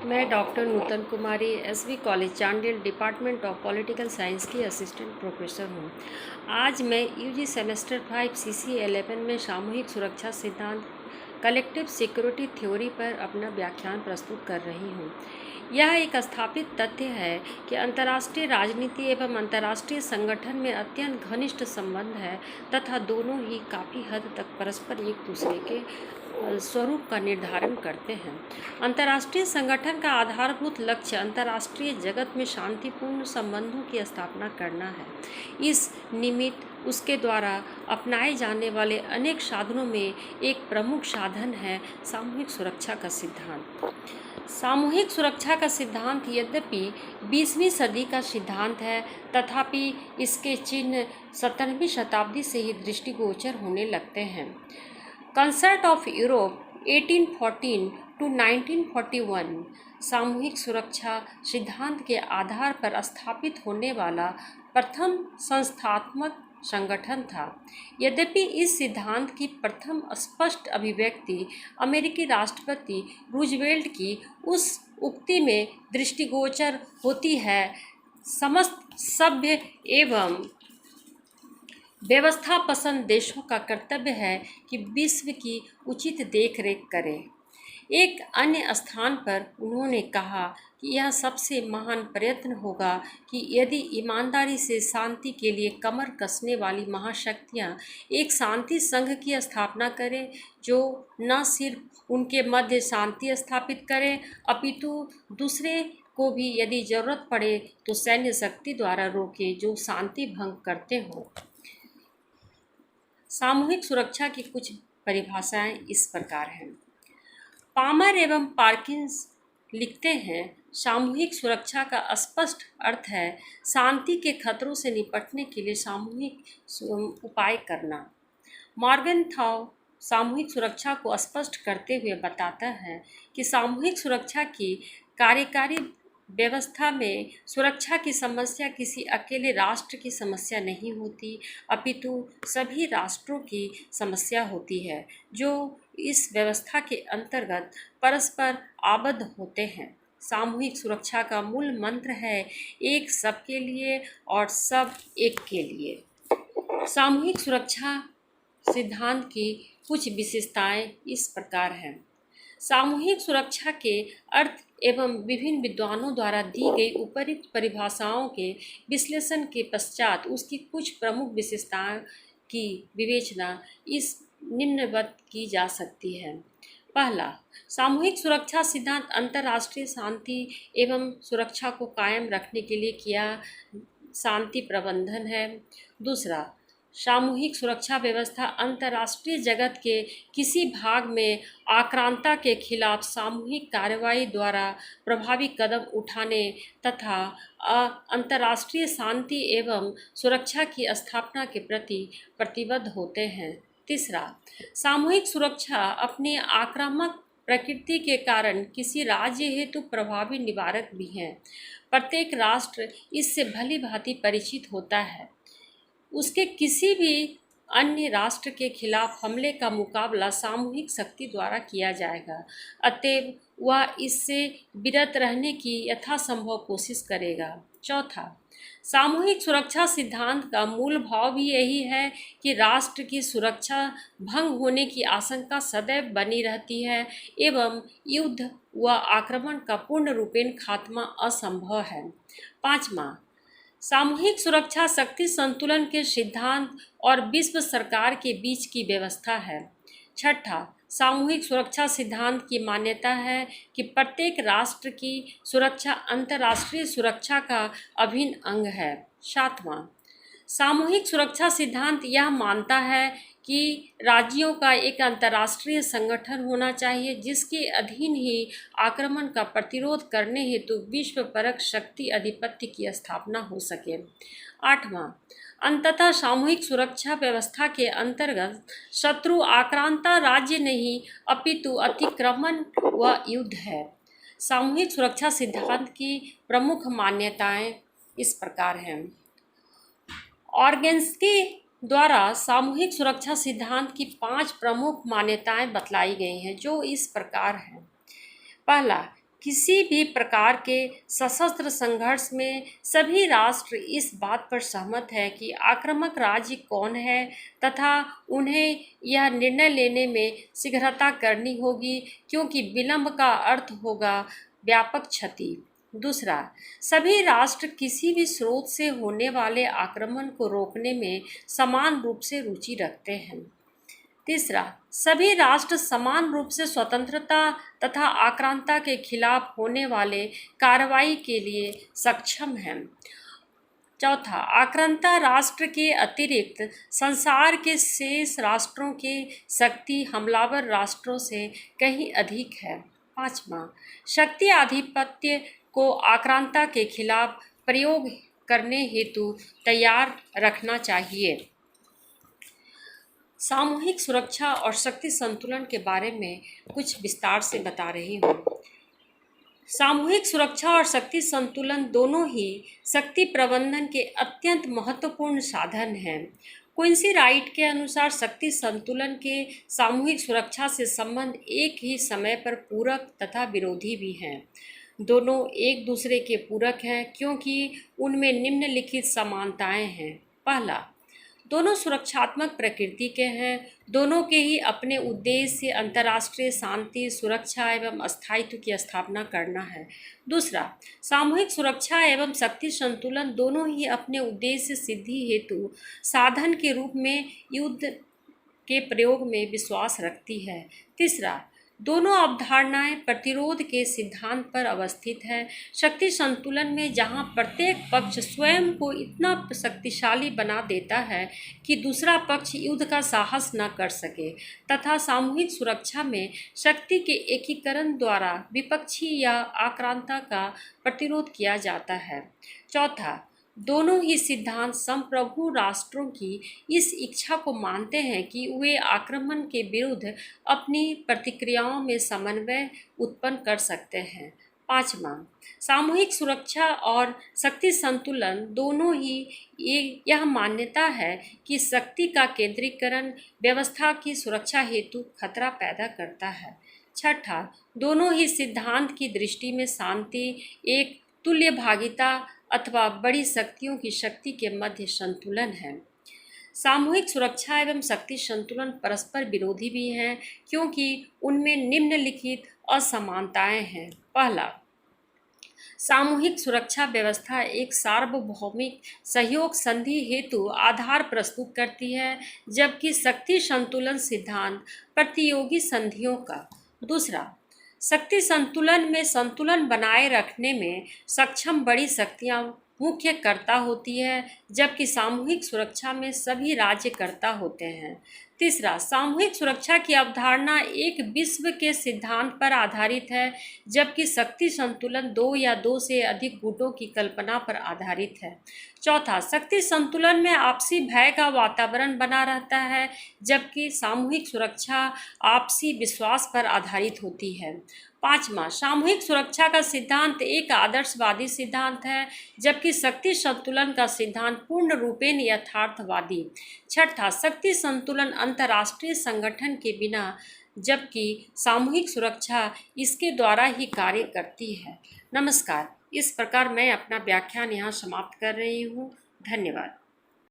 मैं doctor Nutan Kumari SV college Chandil department of political science की assistant professor हूँ। आज मैं यूजी सेमेस्टर 5 सीसी 11 में सामूहिक सुरक्षा सिद्धांत कलेक्टिव सिक्योरिटी थ्योरी पर अपना व्याख्यान प्रस्तुत कर रही हूँ। यह एक स्थापित तथ्य है कि अंतर्राष्ट्रीय राजनीति एवं अंतर्राष्ट्रीय संगठन में अत्यंत घनिष्ठ संबंध है तथा दोनों ही काफ़ी हद तक परस्पर एक दूसरे के स्वरूप का निर्धारण करते हैं। अंतर्राष्ट्रीय संगठन का आधारभूत लक्ष्य अंतर्राष्ट्रीय जगत में शांतिपूर्ण संबंधों की स्थापना करना है। इस निमित्त उसके द्वारा अपनाए जाने वाले अनेक साधनों में एक प्रमुख साधन है सामूहिक सुरक्षा का सिद्धांत। सामूहिक सुरक्षा का सिद्धांत यद्यपि 20वीं सदी का सिद्धांत है, तथापि इसके चिन्ह 17वीं शताब्दी से ही दृष्टिगोचर होने लगते हैं। कंसर्ट ऑफ यूरोप 1814 टू 1941 सामूहिक सुरक्षा सिद्धांत के आधार पर स्थापित होने वाला प्रथम संस्थात्मक संगठन था। यद्यपि इस सिद्धांत की प्रथम स्पष्ट अभिव्यक्ति अमेरिकी राष्ट्रपति रूजवेल्ट की उस उक्ति में दृष्टिगोचर होती है, समस्त सभ्य एवं व्यवस्था पसंद देशों का कर्तव्य है कि विश्व की उचित देखरेख करें। एक अन्य स्थान पर उन्होंने कहा कि यह सबसे महान प्रयत्न होगा कि यदि ईमानदारी से शांति के लिए कमर कसने वाली महाशक्तियाँ एक शांति संघ की स्थापना करें, जो न सिर्फ उनके मध्य शांति स्थापित करें अपितु दूसरे को भी यदि जरूरत पड़े तो सैन्य शक्ति द्वारा रोके जो शांति भंग करते हों। सामूहिक सुरक्षा की कुछ परिभाषाएं इस प्रकार हैं। पामर एवं पार्किंस लिखते हैं, सामूहिक सुरक्षा का स्पष्ट अर्थ है शांति के खतरों से निपटने के लिए सामूहिक उपाय करना। मॉर्गनथाउ सामूहिक सुरक्षा को स्पष्ट करते हुए बताता है कि सामूहिक सुरक्षा की कार्यकारी व्यवस्था में सुरक्षा की समस्या किसी अकेले राष्ट्र की समस्या नहीं होती, अपितु सभी राष्ट्रों की समस्या होती है जो इस व्यवस्था के अंतर्गत परस्पर आबद्ध होते हैं। सामूहिक सुरक्षा का मूल मंत्र है एक सबके लिए और सब एक के लिए। सामूहिक सुरक्षा सिद्धांत की कुछ विशेषताएं इस प्रकार हैं। सामूहिक सुरक्षा के अर्थ एवं विभिन्न विद्वानों द्वारा दी गई उपयुक्त परिभाषाओं के विश्लेषण के पश्चात उसकी कुछ प्रमुख विशेषताओं की विवेचना इस निम्नवत की जा सकती है। पहला, सामूहिक सुरक्षा सिद्धांत अंतर्राष्ट्रीय शांति एवं सुरक्षा को कायम रखने के लिए किया शांति प्रबंधन है। दूसरा, सामूहिक सुरक्षा व्यवस्था अंतर्राष्ट्रीय जगत के किसी भाग में आक्रांता के खिलाफ सामूहिक कार्रवाई द्वारा प्रभावी कदम उठाने तथा अंतर्राष्ट्रीय शांति एवं सुरक्षा की स्थापना के प्रति प्रतिबद्ध होते हैं। तीसरा, सामूहिक सुरक्षा अपने आक्रामक प्रकृति के कारण किसी राज्य हेतु प्रभावी निवारक भी है। प्रत्येक राष्ट्र इससे भली भांति परिचित होता है। उसके किसी भी अन्य राष्ट्र के खिलाफ हमले का मुकाबला सामूहिक शक्ति द्वारा किया जाएगा, अतएव वह इससे विरत रहने की यथासंभव कोशिश करेगा। चौथा, सामूहिक सुरक्षा सिद्धांत का मूल भाव भी यही है कि राष्ट्र की सुरक्षा भंग होने की आशंका सदैव बनी रहती है एवं युद्ध व आक्रमण का पूर्ण रूपेण खात्मा असंभव है। पाँचवां, सामूहिक सुरक्षा शक्ति संतुलन के सिद्धांत और विश्व सरकार के बीच की व्यवस्था है। छठा, सामूहिक सुरक्षा सिद्धांत की मान्यता है कि प्रत्येक राष्ट्र की सुरक्षा अंतर्राष्ट्रीय सुरक्षा का अभिन्न अंग है। सातवां, सामूहिक सुरक्षा सिद्धांत यह मानता है कि राज्यों का एक अंतर्राष्ट्रीय संगठन होना चाहिए जिसके अधीन ही आक्रमण का प्रतिरोध करने हेतु विश्व परक शक्ति अधिपत्य की स्थापना हो सके। आठवां, अंततः सामूहिक सुरक्षा व्यवस्था के अंतर्गत शत्रु आक्रांता राज्य नहीं अपितु अतिक्रमण व युद्ध है। सामूहिक सुरक्षा सिद्धांत की प्रमुख मान्यताएं इस प्रकार हैं। ऑर्गेन्स्की द्वारा सामूहिक सुरक्षा सिद्धांत की 5 प्रमुख मान्यताएं बतलाई गई हैं, जो इस प्रकार हैं। पहला, किसी भी प्रकार के सशस्त्र संघर्ष में सभी राष्ट्र इस बात पर सहमत है कि आक्रामक राज्य कौन है तथा उन्हें यह निर्णय लेने में शीघ्रता करनी होगी, क्योंकि विलंब का अर्थ होगा व्यापक क्षति। दूसरा, सभी राष्ट्र किसी भी स्रोत से होने वाले आक्रमण को रोकने में समान रूप से रुचि रखते हैं। तीसरा, सभी राष्ट्र समान रूप से स्वतंत्रता तथा आक्रांता के खिलाफ होने वाले कार्रवाई के लिए सक्षम हैं। चौथा, आक्रांता राष्ट्र के अतिरिक्त संसार के शेष राष्ट्रों की शक्ति हमलावर राष्ट्रों से कहीं अधिक है। पाँचवा, शक्ति आधिपत्य को आक्रांता के खिलाफ प्रयोग करने हेतु तैयार रखना चाहिए। सामूहिक सुरक्षा और शक्ति संतुलन के बारे में कुछ विस्तार से बता रही हूँ। सामूहिक सुरक्षा और शक्ति संतुलन दोनों ही शक्ति प्रबंधन के अत्यंत महत्वपूर्ण साधन हैं। क्विंसी राइट के अनुसार शक्ति संतुलन के सामूहिक सुरक्षा से संबंध एक ही समय पर पूरक तथा विरोधी भी हैं। दोनों एक दूसरे के पूरक हैं क्योंकि उनमें निम्नलिखित समानताएं हैं। पहला, दोनों सुरक्षात्मक प्रकृति के हैं। दोनों के ही अपने उद्देश्य अंतर्राष्ट्रीय शांति, सुरक्षा एवं स्थायित्व की स्थापना करना है। दूसरा, सामूहिक सुरक्षा एवं शक्ति संतुलन दोनों ही अपने उद्देश्य सिद्धि हेतु साधन के रूप में युद्ध के प्रयोग में विश्वास रखती है। तीसरा, दोनों अवधारणाएं प्रतिरोध के सिद्धांत पर अवस्थित है। शक्ति संतुलन में जहां प्रत्येक पक्ष स्वयं को इतना शक्तिशाली बना देता है कि दूसरा पक्ष युद्ध का साहस न कर सके, तथा सामूहिक सुरक्षा में शक्ति के एकीकरण द्वारा विपक्षी या आक्रांता का प्रतिरोध किया जाता है। चौथा, दोनों ही सिद्धांत संप्रभु राष्ट्रों की इस इच्छा को मानते हैं कि वे आक्रमण के विरुद्ध अपनी प्रतिक्रियाओं में समन्वय उत्पन्न कर सकते हैं। पाँचवां, सामूहिक सुरक्षा और शक्ति संतुलन दोनों ही यह मान्यता है कि शक्ति का केंद्रीकरण व्यवस्था की सुरक्षा हेतु खतरा पैदा करता है। छठा, दोनों ही सिद्धांत की दृष्टि में शांति एक तुल्य भागिता अथवा बड़ी शक्तियों की शक्ति के मध्य संतुलन है। सामूहिक सुरक्षा एवं शक्ति संतुलन परस्पर विरोधी भी हैं क्योंकि उनमें निम्नलिखित असमानताएं हैं। पहला, सामूहिक सुरक्षा व्यवस्था एक सार्वभौमिक सहयोग संधि हेतु आधार प्रस्तुत करती है, जबकि शक्ति संतुलन सिद्धांत प्रतियोगी संधियों का। दूसरा, शक्ति संतुलन में संतुलन बनाए रखने में सक्षम बड़ी शक्तियां मुख्य कर्ता होती है, जबकि सामूहिक सुरक्षा में सभी राज्यकर्ता होते हैं। तीसरा, सामूहिक सुरक्षा की अवधारणा एक विश्व के सिद्धांत पर आधारित है, जबकि शक्ति संतुलन दो या दो से अधिक गुटों की कल्पना पर आधारित है। चौथा, शक्ति संतुलन में आपसी भय का वातावरण बना रहता है, जबकि सामूहिक सुरक्षा आपसी विश्वास पर आधारित होती है। पाँचवां, सामूहिक सुरक्षा का सिद्धांत एक आदर्शवादी सिद्धांत है, जबकि शक्ति संतुलन का सिद्धांत पूर्ण रूपेण यथार्थवादी। छठा, शक्ति संतुलन अंतर्राष्ट्रीय संगठन के बिना, जबकि सामूहिक सुरक्षा इसके द्वारा ही कार्य करती है। नमस्कार। इस प्रकार मैं अपना व्याख्यान यहाँ समाप्त कर रही हूँ। धन्यवाद।